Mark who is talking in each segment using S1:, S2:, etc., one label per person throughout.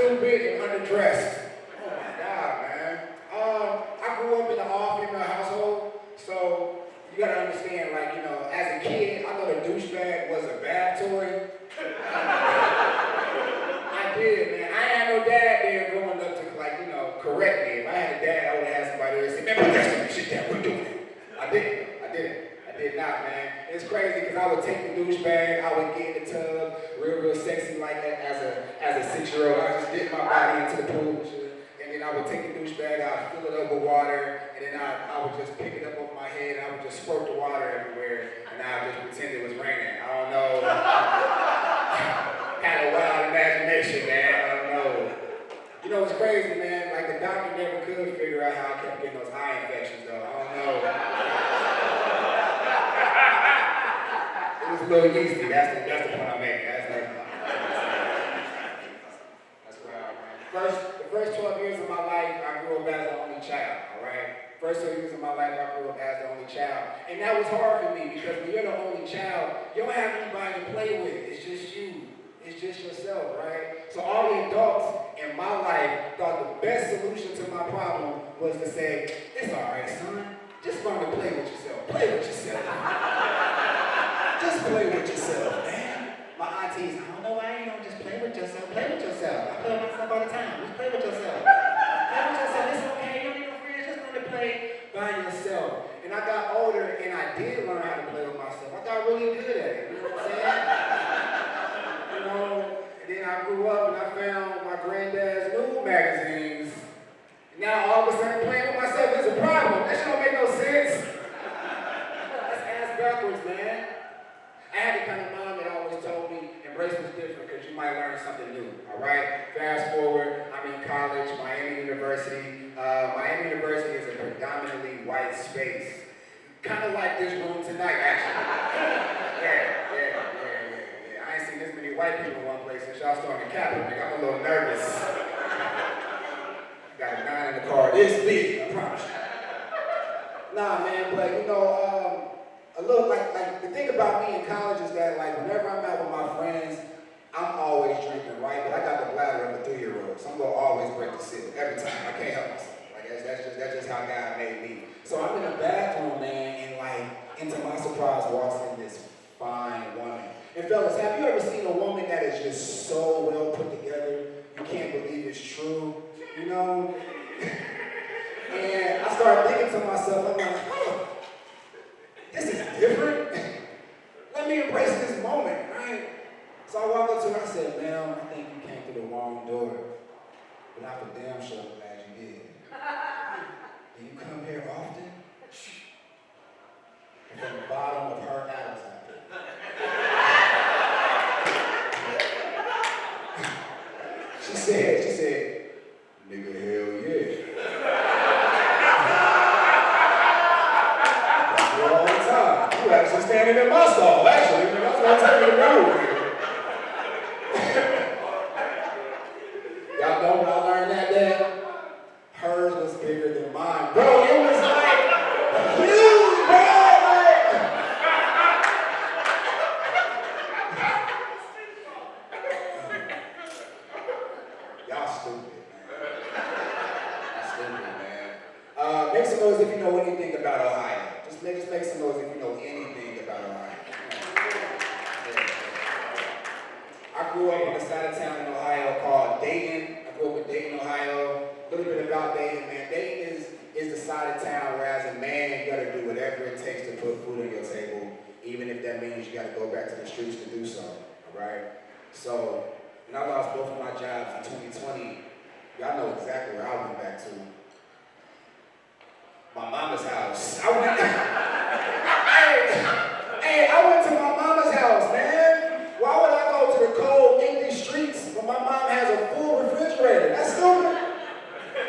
S1: stupid and underdressed. Oh my God, man. I grew up in an all-female household, so you gotta understand, like, you know, as a kid, I thought a douchebag was a bath toy. I did, man. I ain't had no dad there growing up to, like, you know, correct me. If I had a dad, I would have had somebody there and said, man, put that stupid shit down, we're doing it. I did not, man. It's crazy because I would take the douchebag, I would get in the tub, real sexy like that as a 6-year-old. I would just dip my body into the pool and then I would take the douchebag, I would fill it up with water, and then I would just pick it up over my head and I would just squirt the water everywhere and I would just pretend it was raining. I don't know. Had a wild imagination, man. I don't know. You know, it's crazy, man. Like, the doctor never could figure out how I kept getting those eye infections, though. I don't know. It was a little yeasty. That's the point I'm making. That's wild, man. The first 12 years of my life, I grew up as the only child, all right? First 12 years of my life, I grew up as the only child. And that was hard for me because when you're the only child, you don't have anybody to play with. It's just you. It's just yourself, right? So all the adults in my life thought the best solution to my problem was to say, it's all right, son. Just learn to play with yourself. Play with yourself. Just play with yourself, man. My aunties, I don't know why you don't just play with yourself. Play with yourself. I play with myself all the time. Just play with yourself. Play with yourself. It's okay. You don't need no friends. Just learn to play by yourself. And I got older and I did learn how to play with myself. I got really good at it. You know what I'm saying? You know, and then I grew up and I found my granddad's nude magazines. And now all of a sudden playing with myself is a problem. That shit don't make no sense. That's ass backwards, man. I had the kind of mom that always told me embrace was different because you might learn something new, all right? Fast forward, I'm in college, Miami University. Miami University is a predominantly white space. Kind of like this room tonight, actually. Yeah. I ain't seen this many white people in one place since y'all started the Capitol. I'm a little nervous. Got a 9 in the car this big, I promise you. Nah, man, but you know, a little like the thing about me in college is that like whenever I'm out with my friends, I'm always drinking, right? But I got the bladder of a 3-year-old, so I'm gonna always break the seal every time. I can't help myself. Like that's just how God made me. So I'm in the bathroom, man, and like, into my surprise walks in this fine woman. And fellas, have you ever seen a woman that is just so well put together, you can't believe it's true, you know? And I started thinking to myself, I'm like, oh, this is different. Let me embrace this moment, right? So I walked up to her and I said, ma'am, I think you came through the wrong door. But I'm for damn sure glad you did. Do you come here often? And from the bottom of her Adam's apple. She said, nigga, hell yeah. I'm here all the time. You actually standing in my stall, actually. That's what I'm telling you about. Y'all know when I learned that day? Hers was bigger than mine. Bro, it was like huge, bro! Y'all stupid, man. Make some noise if you know anything about Ohio. Just make some noise if you know anything about Ohio. I grew up on the side of town in Ohio called Dayton. I grew up in Dayton, Ohio. A little bit about Dayton, man. Dayton is the side of town where as a man, you gotta do whatever it takes to put food on your table, even if that means you gotta go back to the streets to do so, all right? So, when I lost both of my jobs in 2020, y'all know exactly where I went back to. My mama's house. I went to my mama's house, man. Why would I go to the cold, empty streets when my mom has a full refrigerator? That's stupid.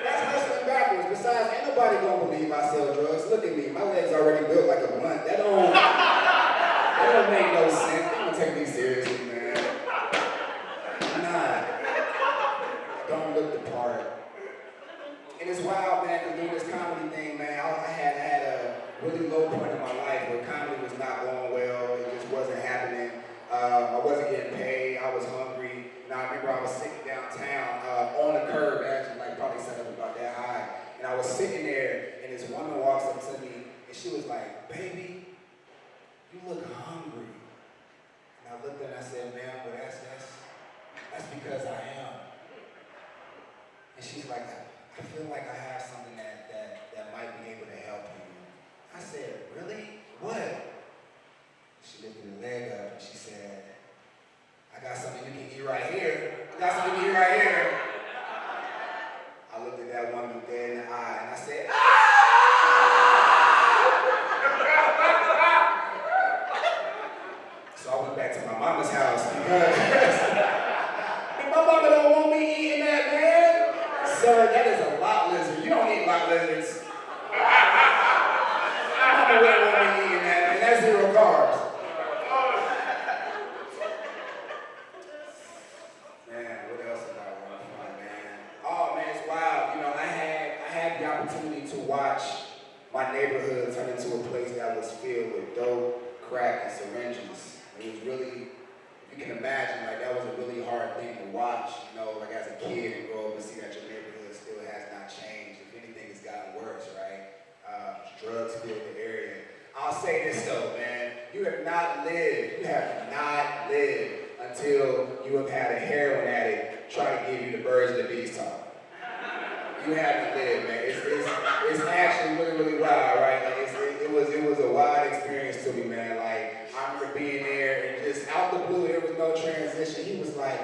S1: That's hustling backwards. Besides, ain't nobody gonna believe I sell drugs. Look at me, my legs already built like a blunt. That don't make no sense. They don't take me seriously, man. Nah. Don't look the part. And it's wild, man, because doing this comedy thing, man, I had a really low point in my life where comedy was not going well. It just wasn't happening. I wasn't getting paid. I was hungry. And I remember I was sitting downtown she was like, baby, you look hungry. And I looked at her and I said, ma'am, well, that's because I am. And she's like, I feel like I have something that might be able to help you. I said, really? What? She lifted her leg up and she said, I got something you can eat right here. I got something you can eat right here. I looked at that woman dead in the eye and I said, ah! So I went back to my mama's house because my mama don't want me eating that, man. Sir, that is a lot lizard. You don't eat lot lizards. My mama wouldn't want me eating that, man. That's 0 carbs. Man, what else did I want to find, man? Oh, man, it's wild. You know, I had the opportunity to watch my neighborhood turn into a place that was filled with dope, crack, and syringes. It was really, if you can imagine, like that was a really hard thing to watch, you know, like as a kid and grow up and see that your neighborhood still has not changed. If anything, it's gotten worse, right? Drugs fill the area. I'll say this though, man, you have not lived until you have had a heroin addict try to give you the birds and the bees talk. You haven't lived, man. It's actually really, really wild, right? Like it was a wild experience to me, man. Like, I remember being there and just out the blue, there was no transition. He was like,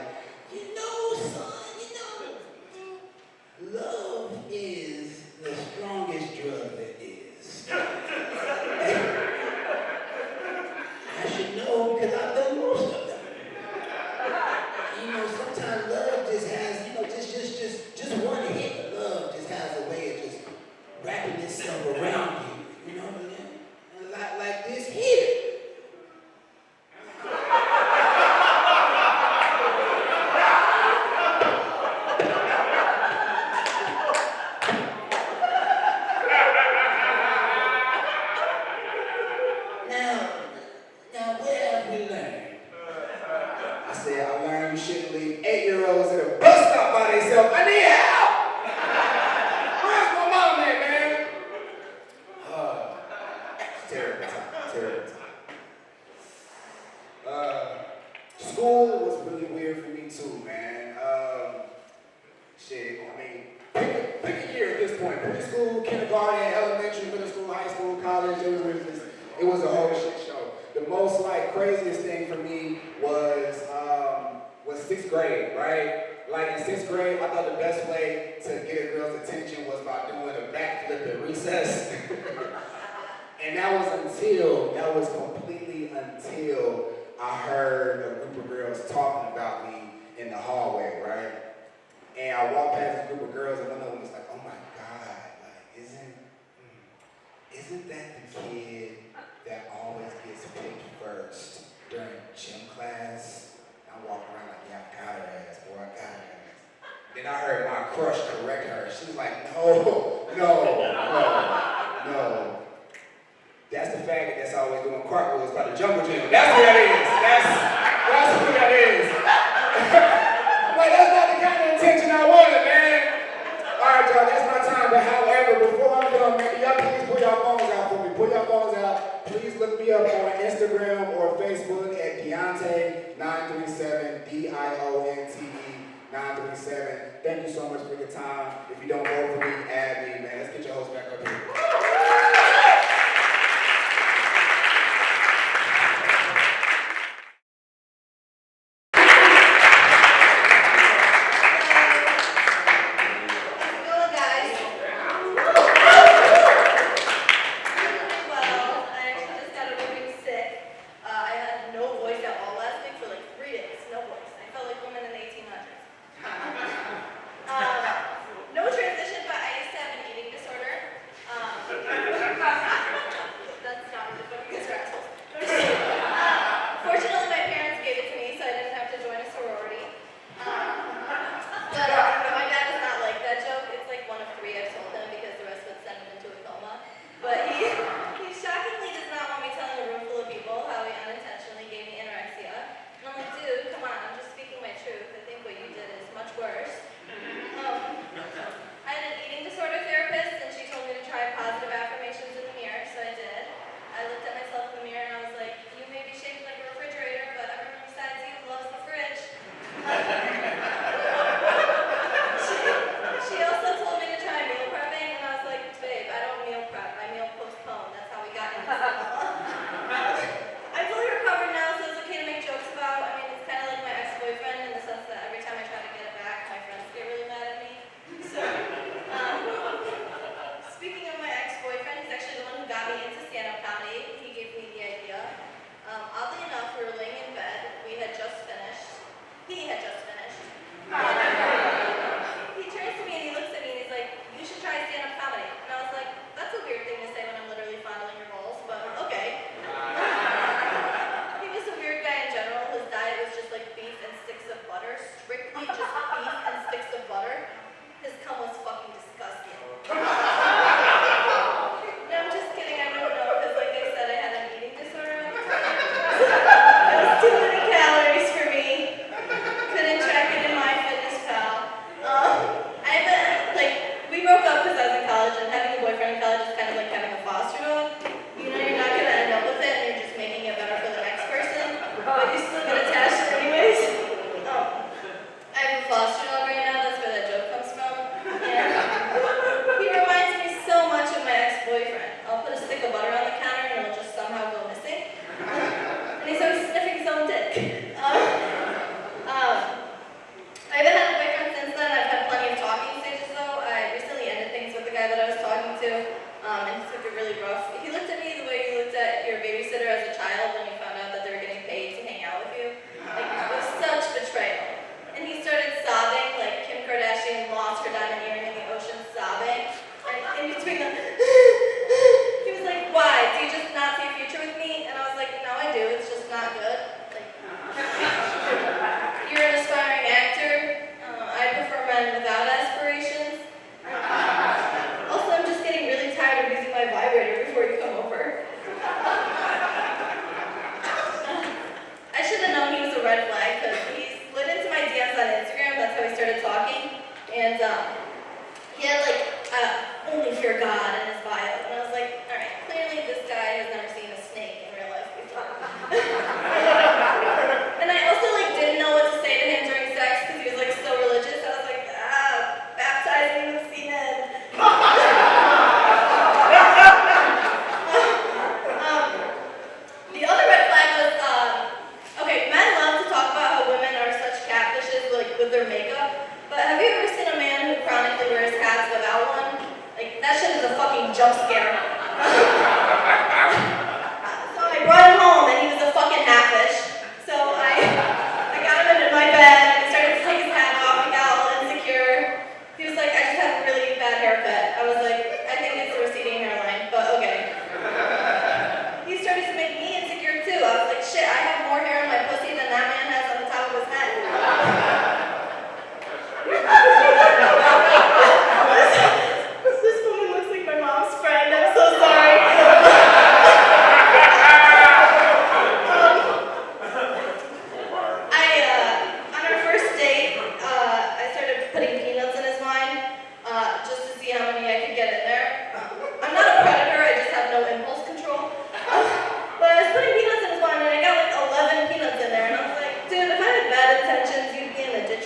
S1: you know, son, love is the strongest drug there is. I should know because I've done most of them. You know, sometimes love just has, you know, just one hit of love just has a way of just wrapping itself around you. You know what I mean? Like this here. Now, where have we learned? I said, I learned you shouldn't leave 8-year-olds at a bus stop by themselves. I need help! Where's my mom at, man? Terrible time. School was really weird for me too, man. I mean, pick a year at this point. Preschool, kindergarten, elementary, middle school, high school, college, it was a whole shit show. The most craziest thing for me was 6th grade, right? Like in 6th grade, I thought the best way to get a girl's attention was by doing a backflip at recess. And that was completely until I heard a group of girls talking about me in the hallway, right? And I walked past a group of girls and one of them was like, oh my God, like isn't that the kid that always gets picked first during gym class? I walked around like, yeah, I got her ass, boy, I got her ass. Then I heard my crush correct her. She was like, no. That's the faggot that's always doing cartwheels by the jungle gym. That's who that is. That's who that is. I'm like, that's not the kind of attention I wanted, man. All right, y'all, that's my time. But however, before I'm done, man, y'all please pull your phones out for me. Pull your phones out. Please look me up on Instagram or Facebook at Deonte937, DIONTE937. Thank you so much for your time. If you don't vote for me, add me, man. Let's get your host back up here.
S2: No transition, but I used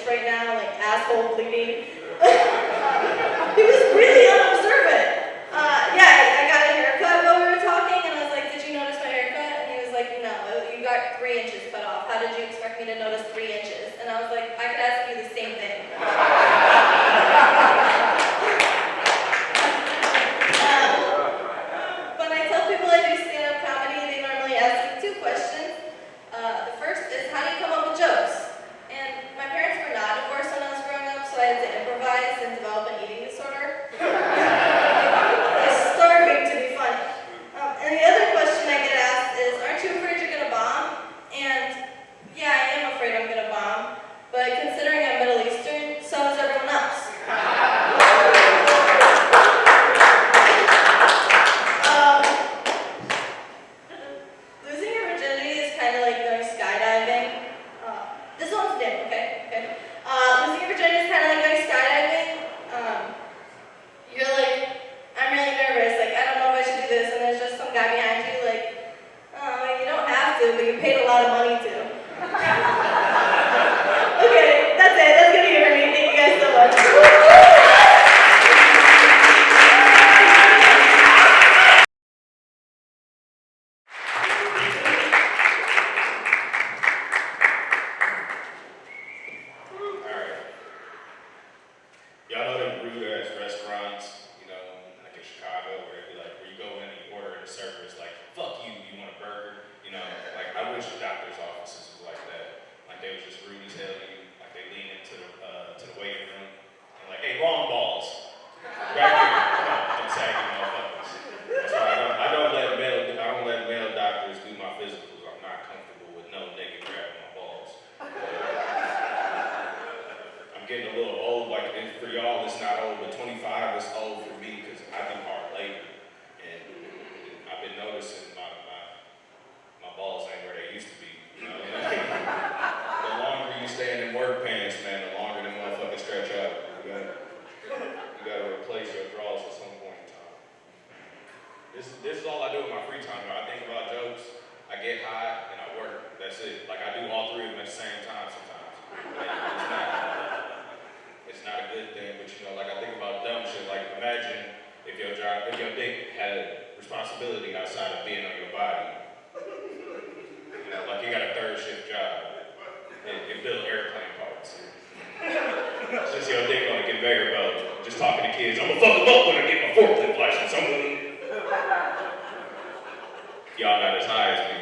S2: right now, like asshole bleeding. He was really unobservant. Yeah, I got a haircut while we were talking, and I was like, did you notice my haircut? And he was like, no, you got 3 inches cut off. How did you expect me to notice 3 inches? And I was like, I could ask you the same thing. When I tell people I do stand-up comedy, they normally ask me 2 questions. The first is, how do you come up with jokes? And my parents were not divorced when I was growing up, so I had to improvise and develop an eating disorder. It's starving to be funny. And the other question I get asked is, aren't you afraid you're gonna bomb? And yeah, I am afraid I'm gonna bomb, but considering I'm Middle Eastern, so is everyone else. Losing your virginity is kind of like going skydiving. This one's new, okay? Losing your virginity is kind of like going skydiving. You're like, I'm really nervous, like, I don't know if I should do this, and there's just some guy behind you, like, oh, you don't have to, but you paid a lot of money to. Okay, that's it, that's gonna be it for me. Thank you guys so much.
S3: Y'all know them rude ass restaurants, you know, like in Chicago, where it'd be like, where you go in and you order and the server is like, fuck you, you want a burger? You know, like I wish doctors' offices was like that. Like they was just rude as hell to you. Like they lean into the waiting room and like, hey, long balls. Back here, come on, them saggy motherfuckers. That's why I don't let male doctors do my physicals. I'm not comfortable with no nigga grabbing my balls. I'm getting a little old, like for y'all it's not old, but 25 is old for me because I do hard labor. And I've been noticing my balls ain't where they used to be. You know? The longer you stay in them work pants, man, the longer them motherfuckers stretch out. You gotta replace your drawers at some point in time. This is all I do in my free time. When I think about jokes, I get high and I work. That's it. Like I do all 3 of them at the same time sometimes. It's not a good thing, but you know, like I think about dumb shit. Like imagine if your dick had a responsibility outside of being on your body. You know, like you got a 3rd shift job. It build airplane parts. Since your dick on a conveyor belt, just talking to kids, I'm gonna fuck them up when I get my forklift license. Y'all not as high as me.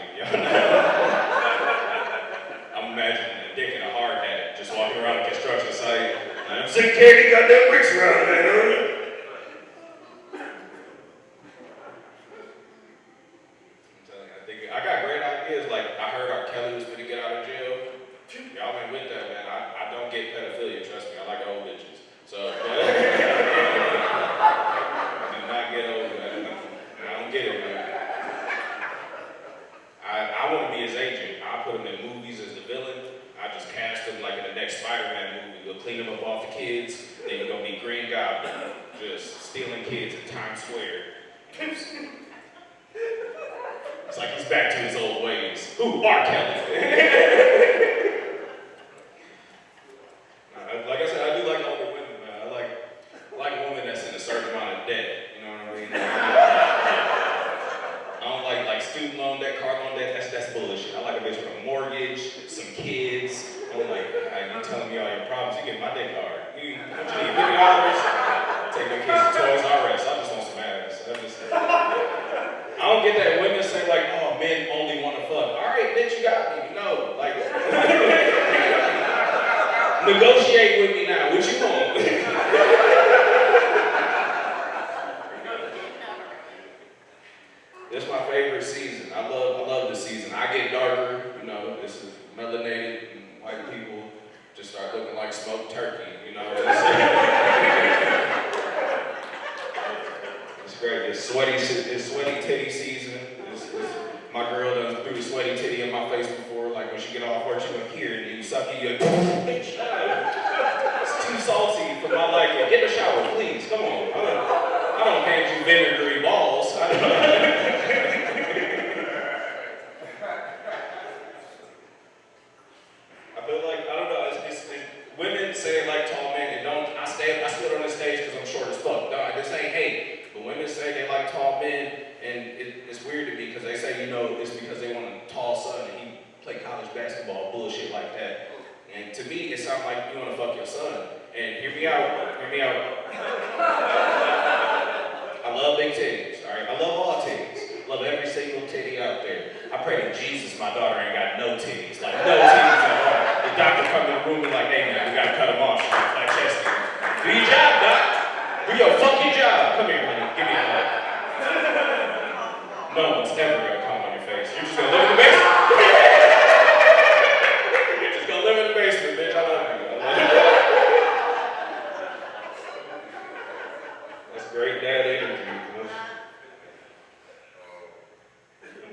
S3: I'm imagining a dick in a hard hat, just walking around a construction site. I'm sick carrying goddamn bricks around, man. I'm telling you, I got great ideas. Like I heard R. Kelly was gonna get out of jail. Y'all been with that, man. I don't get pedophilia, trust me. I like old bitches. So do not get old. I don't get it, man. I want to be his agent. I put him in movies as the villain. I just cast him like in the next Spider-Man movie. We'll clean him up off the kids. Then you're gonna be Green Goblin, just stealing kids in Times Square. It's like he's back to his old ways. Ooh, R. Kelly. Like I said, I do like older women, man. I like a woman that's in a certain amount of debt. You know what I mean? I don't like student loan debt, car loan debt. That's bullshit. I like a bitch with a mortgage, some kids. I'm like, you telling me all your problems? You get my dick hard. You need $50. Take my kids to Toys R Us. I just want some ass. I don't get that women say like, oh, men only want to fuck. All right, bitch, you got me. No, like, negotiate with me now. What you want? This is my favorite season. I love this season. I get darker. You know, this is melanated and white people just start looking like smoked turkey. You know, it's great. It's sweaty titty season. My girl done threw the sweaty titty in my face before. Like when she get off work, she gonna hear it and you suck it. You're like, bitch, it's too salty for my liking. Get in the shower, please. Come on. I don't hand you vinegary balls. I feel like, I don't know, it's women say they like tall men, and don't, I stood on this stage because I'm short as fuck. No, this ain't hate. But women say they like tall men, and it's weird to me because they say, you know, it's because they want a tall son and he play college basketball, bullshit like that. And to me, it sounds like you want to fuck your son. And hear me out, hear me out. I love big titties, all right? I love all titties. Love every single titty out there. I pray to Jesus my daughter ain't got no titties. Like, no titties at all. The doctor come in the room and like, hey man, we gotta cut them off. She's like, flat chested. Do your job, doc. Do your fucking job. Come here, honey. Give me a hug. No one's ever gonna come on your face. You're just gonna live in the basement. You're just gonna live in the basement, bitch. I love you. That's great dad energy.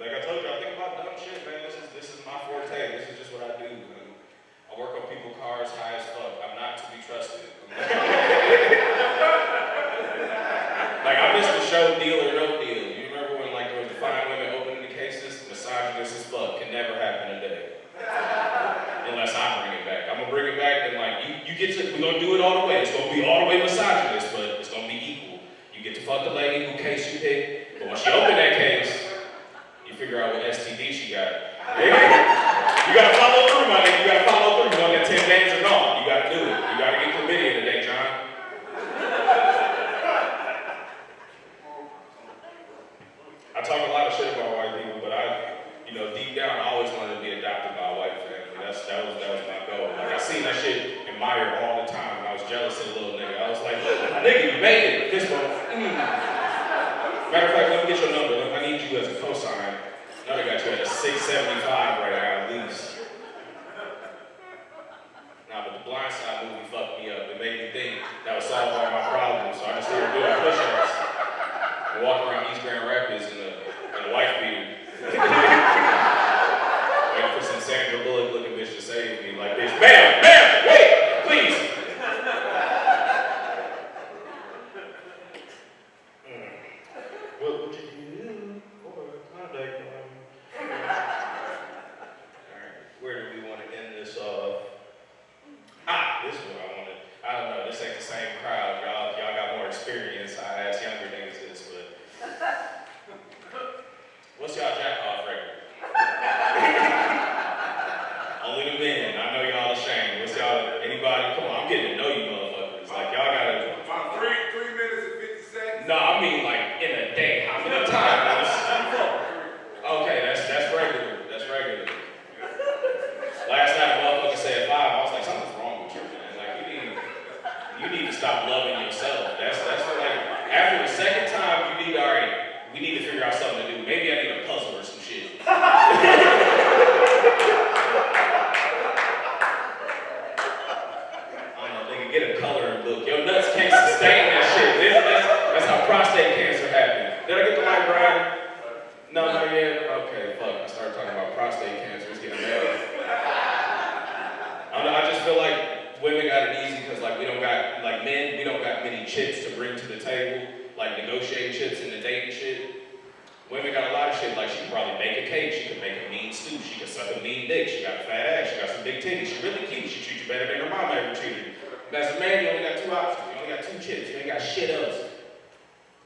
S3: Like I told you, I think about dumb shit, man. This is my forte. This is just what I do. Man. I work on people's cars high as fuck. I'm not to be trusted. Like I missed the show Deal or No Deal. You remember when like there was the fine women opening the cases? Misogynist as fuck. Can never happen today. Unless I bring it back. I'm gonna bring it back and like you get to, we're gonna do it all the way. It's gonna be all the way misogynist, but it's gonna be equal. You get to fuck the lady who case you pick, but when she opened that case, you figure out what STD she got. You gotta follow through, my nigga. You gotta follow through. You know that 10 days are gone. You gotta do it. You gotta get chlamydia today, John. I talk a lot of shit about white people, but deep down, I always wanted to be adopted by a white family. That was my goal. Like I seen that shit in Meijer all the time, and I was jealous of the little nigga. I was like, nigga, you made it. This one. Matter of fact, let me get your number. I need you as a cosign. Now they got you at a 675 right now, at least. Nah, but the Blind Side movie fucked me up. It made me think that would solve all my problems. So I just started doing push-ups and walking around East Grand Rapids in a wife beater. Waiting for some Sandra Bullock looking bitch to save me. Like, bitch, ma'am, wait, please. What would you do for contact? Alright, where do we want to end this off? This is what I wanted. I don't know, this ain't the same crowd. Y'all got more experience. I asked younger niggas this, but what's y'all jack off record? Only the men. I know y'all ashamed. What's y'all, anybody? Come on, I'm getting to know you motherfuckers. Like y'all gotta.
S4: About 3 minutes and 50 seconds?
S3: No, I mean like in a day. How many times? Okay, that's regular. That's regular. Last night a motherfucker said 5. I was like, something's wrong with you, man. Like you need to stop loving yourself. That's like after the second time you need, all right, we need to figure out something to do. Maybe I need a puzzle or some shit. Get a coloring book. Your nuts can't sustain that shit. That's how prostate cancer happened. Did I get the light right? No, not yet. Okay, fuck. I started talking about prostate cancer. It's getting bad. I just feel like women got it easy because like we don't got many chips to bring to the table, like negotiating chips and the dating shit. Women got a lot of shit. Like she could probably make a cake. She could make a mean stew. She could suck a mean dick. She got a fat ass. She got some big titties. She really cute. She treats you better than her mama ever treated you. As a man, you only got 2 options. You only got 2 chips. You ain't got shit else.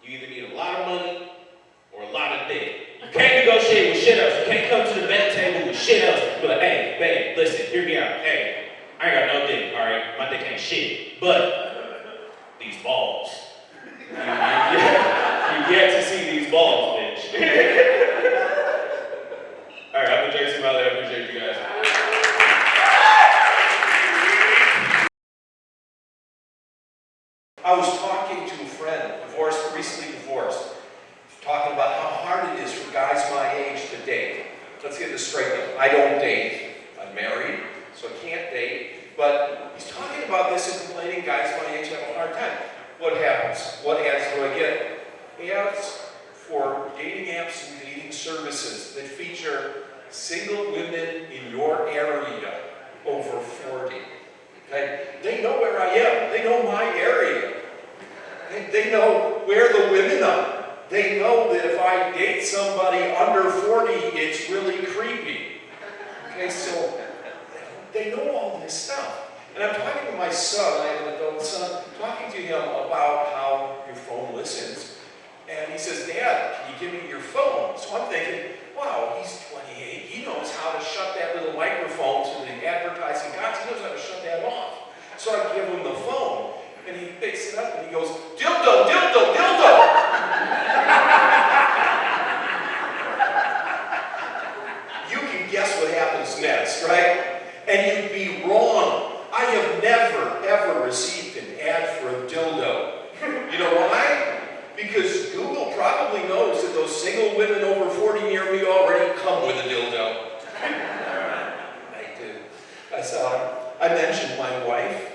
S3: You either need a lot of money or a lot of dick. You can't negotiate with shit else. You can't come to the bed table with shit else. Be like, hey, babe, listen, hear me out. Hey, I ain't got no dick, all right? My dick ain't shit. But these balls. You get to see these balls, bitch. All right, I've been Jason Valley. I appreciate you guys.
S5: I was talking to a friend, recently divorced, talking about how hard it is for guys my age to date. Let's get this straight though. I don't date. I'm married, so I can't date. But he's talking about this and complaining guys my age have a hard time. What happens? What ads do I get? Ads for dating apps and dating services that feature single women in your area over 40. Okay? They know where I am. They know my area. They know where the women are. They know that if I date somebody under 40, it's really creepy. Okay, so they know all this stuff. And I'm talking to my son, I have an adult son, talking to him about how your phone listens. And he says, Dad, can you give me your phone? So I'm thinking, wow, he's 28. He knows how to shut that little microphone to the advertising box. He knows how to shut that off. So I give him the phone, and he picks it up and he goes, dildo, dildo, dildo. You can guess what happens next, right? And you'd be wrong. I have never, ever received an ad for a dildo. You know why? Because Google probably knows that those single women over 40 near me already come with a dildo. I do. I mentioned my wife.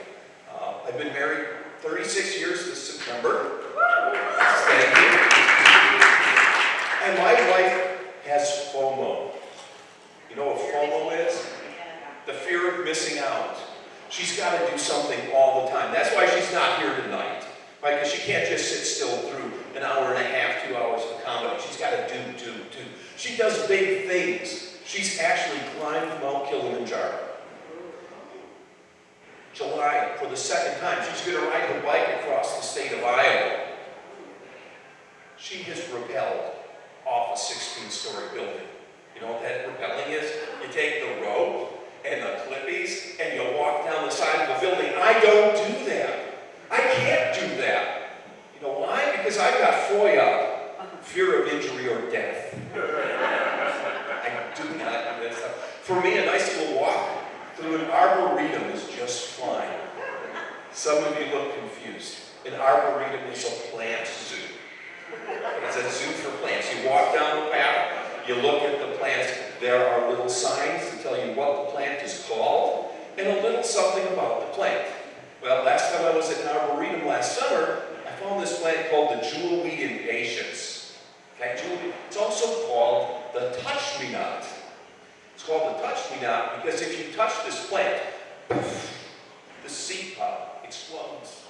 S5: I've been married 36 years this September. Thank you. And my wife has FOMO. You know what FOMO is? The fear of missing out. She's got to do something all the time. That's why she's not here tonight. Right? Because she can't just sit still through an hour and a half, 2 hours of comedy. She's got to do. She does big things. She's actually climbed Mount Kilimanjaro. July, for the second time, she's going to ride her bike across the state of Iowa. She has rappelled off a 16-story building. You know what that rappelling is? You take the rope and the clippies and you walk down the side of the building. I don't do that. I can't do that. You know why? Because I've got FOIA, fear of injury or death. I do not do this. For me, a nice little walk through an arboretum is just fine. Some of you look confused. An arboretum is a plant zoo. It's a zoo for plants. You walk down the path, you look at the plants. There are little signs to tell you what the plant is called and a little something about the plant. Well, last time I was at an arboretum last summer, I found this plant called the jewelweed impatiens. Okay, jewelweed. It's also called the touch-me-not. It's called the touch-me-not because if you touch this plant, poof, the seed pod explodes.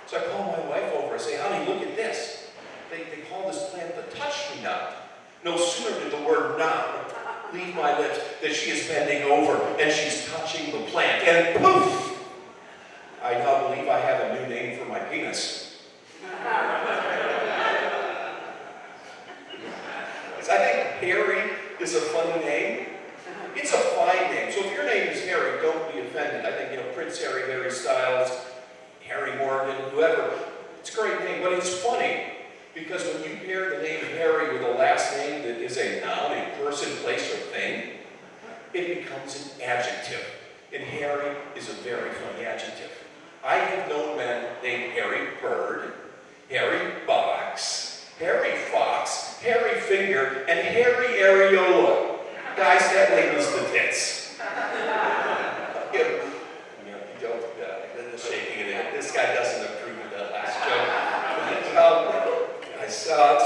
S5: So I call my wife over and say, honey, look at this. They call this plant the touch-me-not. No sooner did the word not leave my lips than she is bending over and she's touching the plant. And poof! I now believe I have a new name for my penis. I think Harry is a funny name. It's a fine name. So if your name is Harry, don't be offended. I think, Prince Harry, Harry Styles, Harry Morgan, whoever. It's a great name, but it's funny. Because when you pair the name Harry with a last name that is a noun, a person, place, or thing, it becomes an adjective. And Harry is a very funny adjective. I have known men named Harry Bird, Harry Box, Harry Fox, Harry Finger, and Harry Areola. Guys, that labels the tits. Shaking it in. This guy doesn't approve of that last joke.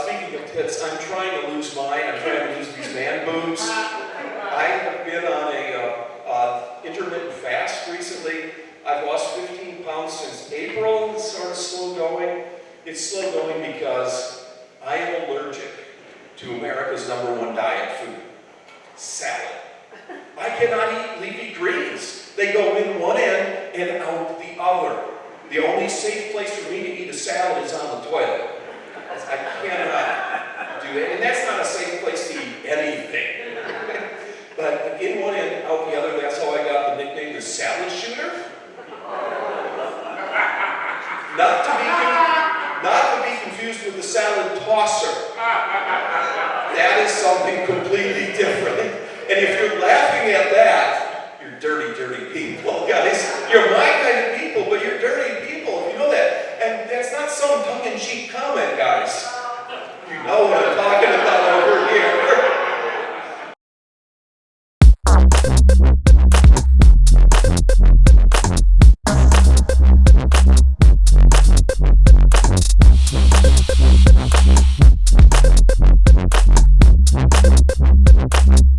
S5: Speaking of tits, I'm trying to lose mine. I'm trying to lose these man boobs. I have been on a intermittent fast recently. I've lost 15 pounds since April. It's sort of slow going. It's slow going because I am allergic to America's #1 diet food, salad. I cannot eat leafy greens. They go in one end and out the other. The only safe place for me to eat a salad is on the toilet. I cannot do it. And that's not a safe place to eat anything. But in one end, out the other, that's how I got the nickname the salad shooter. Not to be confused with the salad tosser. That is something completely different. And if you're laughing at that, you're dirty, dirty people, guys. You're my kind of people, but you're dirty people. You know that. And that's not some tongue-in-cheek comment, guys. You know what I'm talking about over here.
S6: Thank you.